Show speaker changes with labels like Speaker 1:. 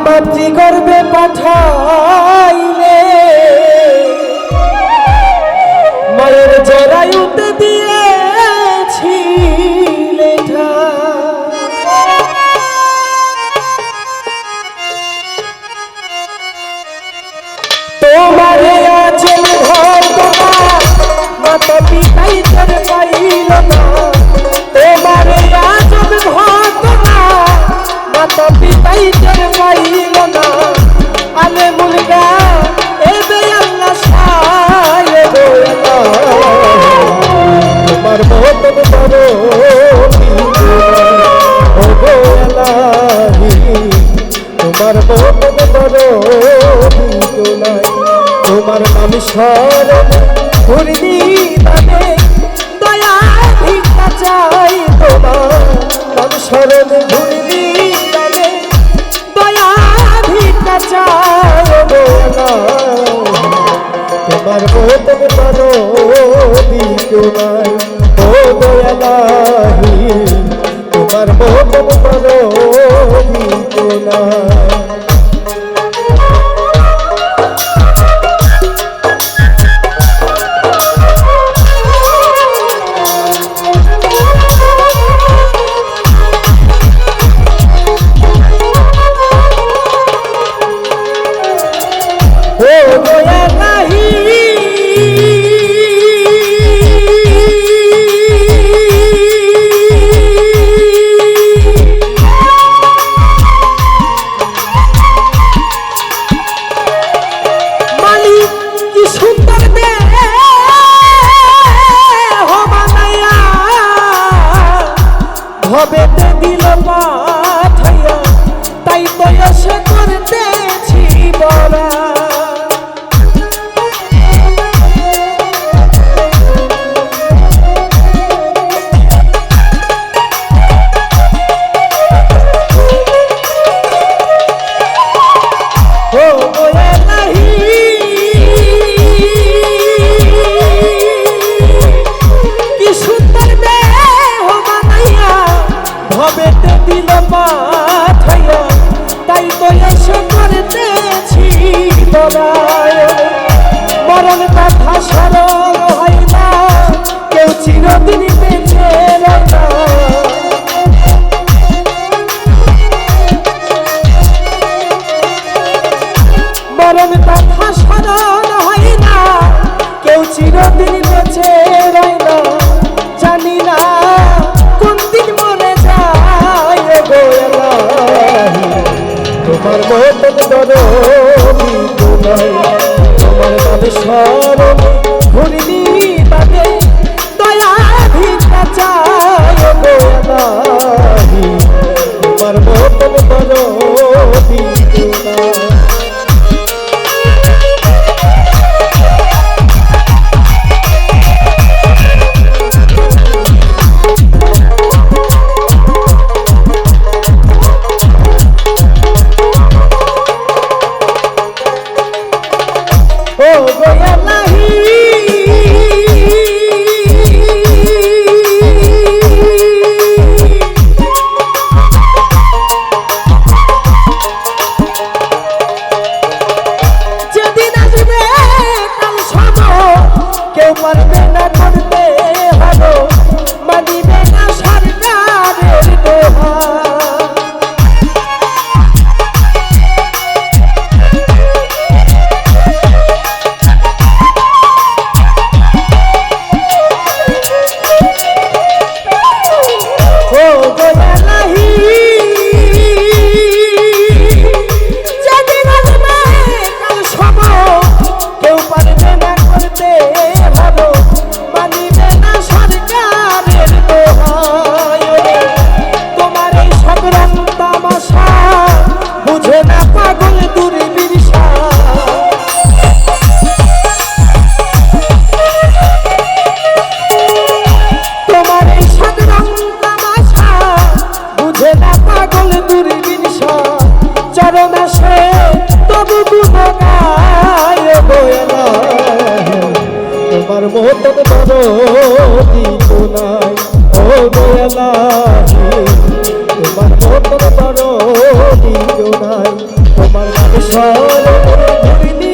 Speaker 1: মাতৃগর্ভে পাঠাইলে মায়ের জরায়ুতে দিয়েছিলে তোমারে আছেন ঘর তোমার মাতা পিতাই তোর পাইল না তোমারে আছেন ঘর তোমার মাতা পিতাই তোর পাইল না আলে মুলগা এবে আল্লাহ সায়ে গো তোমার মতন বড় ও গো আল্লাহি তোমার মতন বড় তোমার নাম স্মরণ করিনি তাতে দয়া ভিক্ষা চাই তোমার নাম স্মরণ করিনি তাতে দয়া ভিক্ষা চাই তোমার মতন বড় নাই ও দয়ালাহি তোমার মতন বড় নাই ভবেতে দিল পাঠাইয়া তাই তো এসে করতেছি বলা ভবেতে দিল পাঠাইয়া তাই তো এসে করতেছি বলায় মরণ কথা স্মরণ হয় না কেউ চিরদিন বেঁচে রয় না মরণ কথা স্মরণ হয় না কেউ চিরদিন বেঁচে রয় না জানি না কোন দিন মরে যায় গো তোমার মতন দরদি নাই তোমার নাম স্মরণ করিনি তাতে দয়া ভিক্ষা চাই গো তোমার মতন দরদি নাই পারবে না করতে হলো মানিবে না সরকারের দোহা ও দয়ালাহি যেদিন আসবে কাল সব কেউ পারবে না করতে মানিবে না সরকারের দোহাই তোমার এই সংগ্রাম তামাশা বুঝে না পাগল দুর্বিরসা তোমার এই সংগ্রাম তামাশা বুঝে না পাগল দুর্বিরসা চরণ আসে তবু গুণ গায় বয়লা তোমার মতন বড় নাই ও দয়ালাহি তোমার মতন বড় কেউ নাই, তোমার নাম স্মরণে